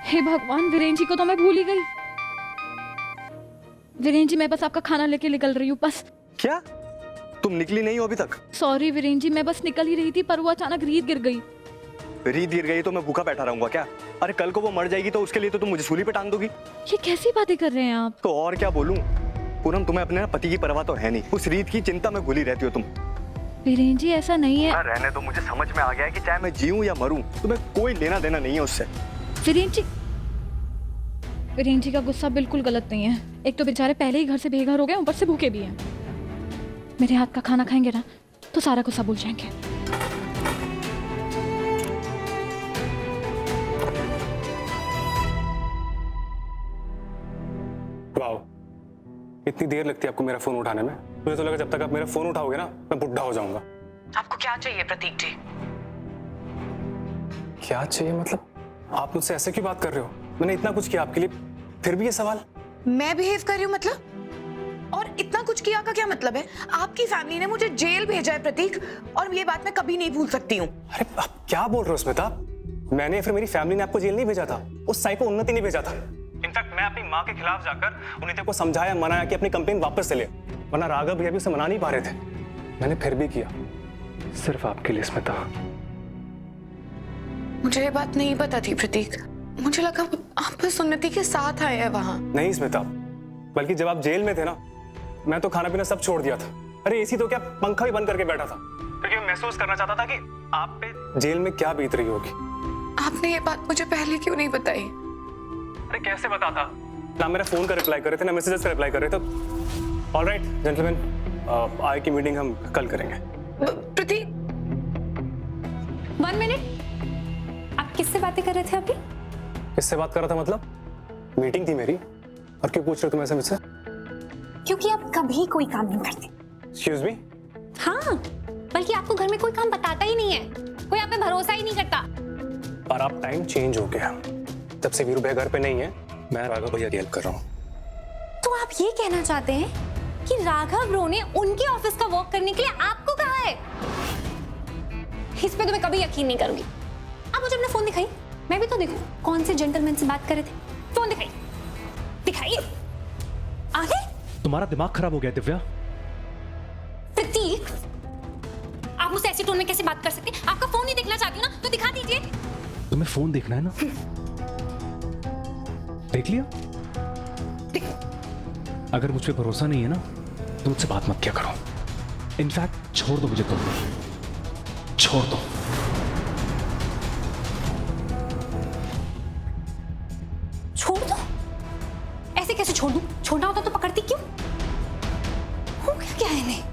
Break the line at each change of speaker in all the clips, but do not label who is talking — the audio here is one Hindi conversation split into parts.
हे भगवान, वीरेन जी को तो मैं भूल ही गई। वीरेन जी, मैं बस आपका खाना लेके निकल रही हूँ बस।
क्या तुम निकली नहीं हो अभी तक?
सॉरी वीरेन जी, मैं बस निकल ही रही थी पर वो अचानक रीत गिर गई।
रीत गिर गई तो मैं भूखा बैठा रहूंगा क्या? अरे कल को वो मर जाएगी तो उसके लिए तो तुम मुझे सूली पे टांग दोगी।
ये कैसी बातें कर रहे हैं आप?
तो और क्या बोलूं पूनम, तुम्हें अपने पति की परवाह तो है नहीं, उस रीत की चिंता में भूली रहती हो तुम।
वीरेन जी ऐसा नहीं है।
रहने दो, मुझे समझ में आ गया है कि चाहे मैं जीऊं या मरूं तुम्हें कोई लेना देना नहीं है उससे।
वीरेन जी का गुस्सा बिल्कुल गलत नहीं है। एक तो बेचारे पहले ही घर से बेघर हो गए, ऊपर से भूखे भी हैं। मेरे हाथ का खाना खाएंगे ना तो सारा गुस्सा भूल जाएंगे।
वाओ, इतनी देर लगती है आपको मेरा फोन उठाने में? मुझे तो लगा जब तक आप मेरा फोन उठाओगे ना मैं बुढ़ा हो जाऊंगा।
आपको क्या चाहिए प्रतीक जी?
क्या चाहिए मतलब? आप मुझसे ऐसे क्यों बात कर रहे हो? मैंने इतना कुछ किया आपके लिए, फिर भी ये सवाल?
मैं बिहेव कर रही हूँ मतलब? और इतना कुछ किया का क्या मतलब है? आपकी फैमिली ने मुझे जेल भेजा है प्रतीक, और ये बात मैं कभी नहीं भूल सकती हूँ।
अरे आप क्या बोल रहे हो स्मिता? मैंने फिर मेरी फैमिली ने आपको जेल नहीं भेजा था, उस साइको उन्नति ने भेजा था। इनफैक्ट मैं अपनी माँ के खिलाफ जाकर उन्हें को समझाया, मनाया कि अपनी कंप्लेन वापस से ले, वरना राघव भैया भी उसे मना नहीं पा रहे थे। मैंने फिर भी किया, सिर्फ आपके लिए स्मिता।
मुझे ये बात नहीं पता थी प्रतीक, मुझे लगा आप बस उन्नति के साथ आए हैं वहां।
नहीं स्मिता, बल्कि जब आप जेल में थे ना, मैं तो खाना पीना सब छोड़ दिया था। अरे एसी तो क्या, पंखा भी बंद करके बैठा था, क्योंकि मैं महसूस करना चाहता था कि आप पे जेल में क्या बीत रही होगी।
आपने ये बात मुझे पहले क्यों नहीं बताई?
अरे कैसे बताता? ना मेरा फोन का रिप्लाई कर रहे थे ना मैसेजेस का रिप्लाई कर रहे थे। ऑलराइट जेंटलमैन, आय की मीटिंग हम कल करेंगे।
प्रतीक,
1 मिनट, आप किससे बातें कर रहे थे अभी?
किससे बात कर रहा था मतलब? मीटिंग थी मेरी। और क्यों पूछ रहे हो तुम ऐसे मुझसे?
क्योंकि आप कभी कोई काम नहीं करते।
Excuse me?
हाँ, बल्कि आपको घर में कोई काम बताता ही नहीं है, कोई आप पे भरोसा ही नहीं करता।
पर आप टाइम चेंज हो गया, जब से वीरू भैया घर पे नहीं है, मैं राघव भैया की हेल्प कर रहा हूँ।
तो आप ये कहना चाहते हैं कि राघव ब्रो ने उनके ऑफिस का वर्क करने के लिए आपको कहा है? इस पे तो मैं कभी यकीन नहीं करूंगी। आप मुझे अपना फोन दिखाइए, मैं भी तो देखूं कौन से जेंटलमैन से बात कर रहे थे। फोन दिखाइए, दिखाइए। आगे
तुम्हारा दिमाग खराब हो गया दिव्या।
प्रतीक, आप मुझसे ऐसी टोन में कैसे बात कर सकते हैं? आपका फोन नहीं देखना चाहती हूँ ना, तो दिखा दीजिए।
तुम्हें फोन देखना है ना, देख लिया। अगर मुझ पे भरोसा नहीं है ना तो मुझसे बात मत क्या करो। इनफैक्ट छोड़ दो मुझे, तो छोड़ दो।
छोड़ दो? ऐसे कैसे छोड़ दूं? छोड़ना होता तो पकड़ती क्यों? हो क्या है इन्हें?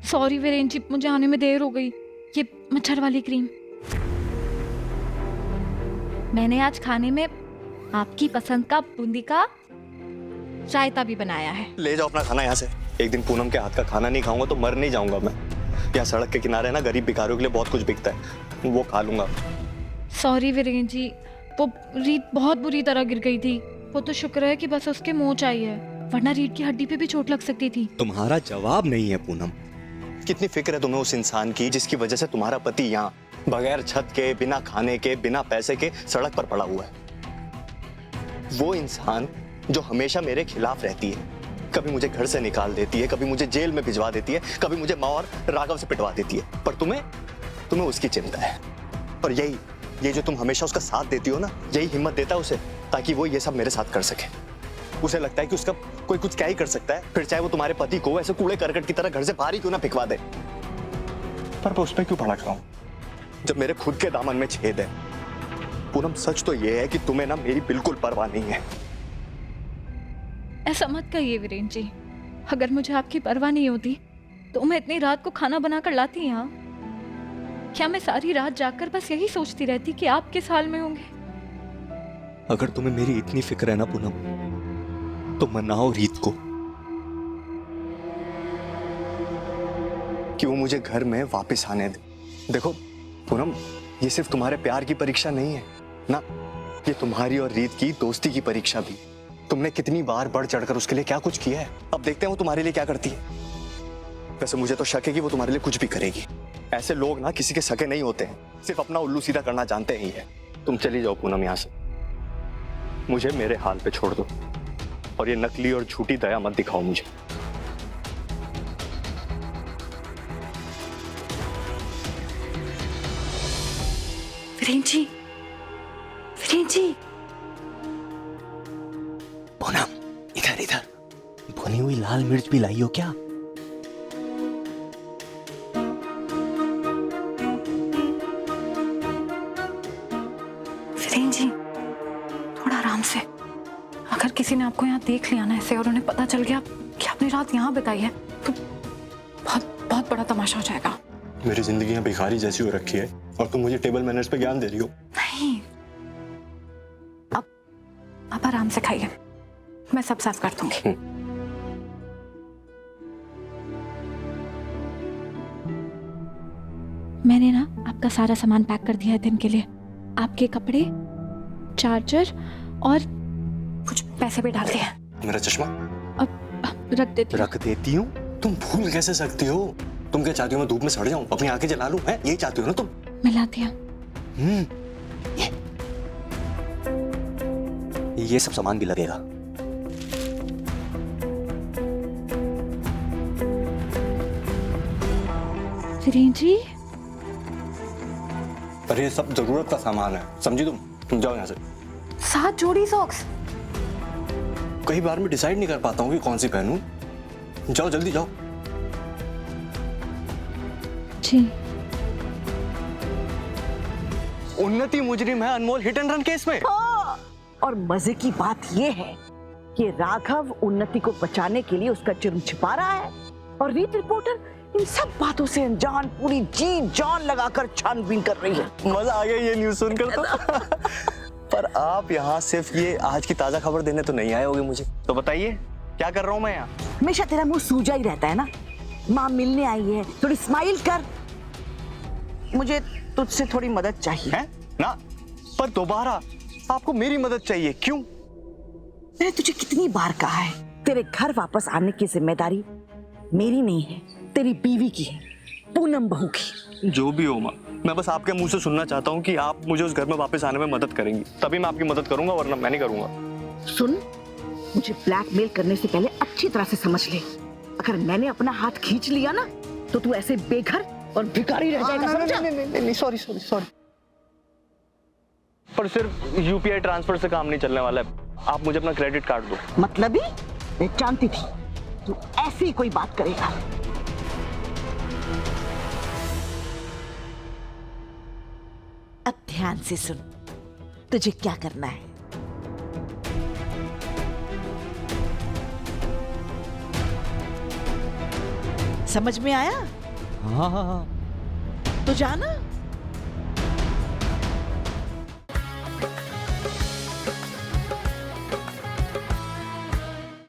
सॉरी वीरेन जी, मुझे आने में देर हो गई। ये मच्छर वाली क्रीम मैंने आज खाने में आपकी पसंद का बूंदी का रायता भी बनाया है।
ले जाओ अपना खाना यहाँ से। एक दिन पूनम के हाथ का खाना नहीं खाऊंगा तो मर नहीं जाऊंगा मैं। यहाँ सड़क के किनारे ना गरीब भिखारियों के लिए बहुत कुछ बिकता है, वो खा लूंगा।
सॉरी वीरेन जी, वो रीत बहुत बुरी तरह गिर गई थी। वो तो शुक्र है कि बस उसके मोच आई है, वरना रीत की हड्डी पे भी चोट लग सकती थी।
तुम्हारा जवाब नहीं है पूनम। कितनी फिक्र है तुम्हें उस इंसान की जिसकी वजह से तुम्हारा पति यहाँ बगैर छत के, बिना खाने के, बिना पैसे के सड़क पर पड़ा हुआ है। वो इंसान जो हमेशा मेरे खिलाफ रहती है, कभी मुझे घर से निकाल देती है, कभी मुझे जेल में भिजवा देती है, कभी मुझे माँ और राघव से पिटवा देती है। पर तुम्हें उसकी चिंता है। और ये जो तुम हमेशा उसका साथ देती हो ना, यही हिम्मत देता है उसे, ताकि वो ये सब मेरे साथ कर सके। उसे लगता है कि उसका कोई कुछ क्या ही कर सकता है, फिर चाहे वो तुम्हारे पति को ऐसे कूड़े करकट की तरह घर से बाहर ही क्यों ना फिकवा दे। पर मैं उस पर क्यों भड़क रहा हूं जब मेरे खुद के दामन में छेद है। पूनम, सच तो ये है कि तुम्हें ना मेरी बिल्कुल परवाह नहीं है।
ऐसा मत कहिए वीरेन जी, अगर मुझे आपकी परवाह नहीं होती तो मैं इतनी रात को खाना बनाकर लाती यहाँ। क्या मैं सारी रात जाकर बस यही सोचती रहती कि आप किस हाल में होंगे?
अगर तुम्हें मेरी इतनी फिक्र है ना पूनम, तो मनाओ रीत को कि वो मुझे घर में वापस आने दे। देखो पूनम, ये सिर्फ तुम्हारे प्यार की परीक्षा नहीं है ना, ये तुम्हारी और रीत की दोस्ती की परीक्षा भी। तुमने कितनी बार बढ़ चढ़कर उसके लिए क्या कुछ किया है, अब देखते हैं वो तुम्हारे लिए क्या करती है। वैसे मुझे तो शक है कि वो तुम्हारे लिए कुछ भी करेगी। ऐसे लोग ना किसी के सगे नहीं होते हैं, सिर्फ अपना उल्लू सीधा करना जानते ही है। तुम चली जाओ पूनम यहाँ से, मुझे मेरे हाल पे छोड़ दो और ये नकली और झूठी दया मत दिखाओ मुझे।
वीरेंद्र जी, वीरेंद्र जी,
पूनम इधर इधर, भुनी हुई लाल मिर्च भी लाई हो क्या?
वीरेंद्र जी, थोड़ा आराम से। अगर किसी ने आपको यहाँ देख लिया ना ऐसे और उन्हें पता चल गया कि आपने रात यहाँ बिताई है तो बहुत बहुत बड़ा तमाशा हो जाएगा।
मेरी जिंदगी यहाँ भिखारी जैसी हो रखी है और तुम मुझे टेबल मैनर्स पे ज्ञान दे रही हो।
नहीं, अब आराम से खाइए, मैं सब साफ कर दूंगी। मैंने ना आपका सारा सामान पैक कर दिया है दिन के लिए। आपके कपड़े, चार्जर और कुछ पैसे भी डाल दिए हैं।
मेरा चश्मा
अब रख देती हूँ।
रख देती हूँ? तुम भूल कैसे सकती हो? तुम क्या चाहती हो मैं धूप में सड़ जाऊं, अपनी आंखें जला लूं? है यही चाहती हो ना तुम?
मैं लाती हूँ।
ये सब सामान भी लगेगा।
वीरेंद्र जी,
पर ये सब जरूरत का सामान है, समझी तुम जाओ यहाँ से।
7 जोड़ी सॉक्स।
कई बार मैं डिसाइड नहीं कर पाता हूँ कि कौन सी पहनूं। जाओ जल्दी जाओ।
जी।
उन्नति मुजरिम है अनमोल हिट एंड रन केस में।
और मजे की बात यह है कि राघव उन्नति को बचाने के लिए उसका जुर्म छिपा रहा है और रीत रिपोर्टर इन सब बातों से अनजान पूरी जी जान लगाकर छानबीन कर रही है।
मजा आ गया ये न्यूज़ सुनकर तो। पर आप यहाँ सिर्फ ये आज की ताजा खबर देने तो नहीं आए होगे मुझे, तो बताइए क्या कर रहा हूँ मैं यहाँ?
हमेशा तेरा मुंह सूजा ही रहता है ना। माँ मिलने आई है, थोड़ी स्माइल कर। मुझे तुझसे थोड़ी मदद चाहिए।
है ना? पर दोबारा आपको मेरी मदद चाहिए, क्यों?
मैंने तुझे कितनी बार कहा है, तेरे घर वापस आने की जिम्मेदारी मेरी नहीं है, तेरी बीवी की है, पूनम बहू की।
जो भी हो माँ, मैं बस आपके मुंह से सुनना चाहता हूँ कि आप मुझे उस घर में वापस आने में मदद करेंगी, तभी मैं आपकी मदद करूंगा, वरना मैं नहीं करूंगा।
सुन, मुझे ब्लैकमेल करने से पहले अच्छी तरह से समझ ले, अगर मैंने अपना हाथ खींच लिया ना तो तू ऐसे बेघर और भिखारी रह जाएगा, समझा?
नहीं, सॉरी। पर सिर्फ यूपीआई ट्रांसफर से काम नहीं चलने वाला है, आप मुझे अपना क्रेडिट कार्ड दो।
मतलब ही मैं जानती थी तू ऐसी कोई बात करेगा। अब ध्यान से सुन, तुझे क्या करना है। समझ में आया?
हाँ।
तो जाना।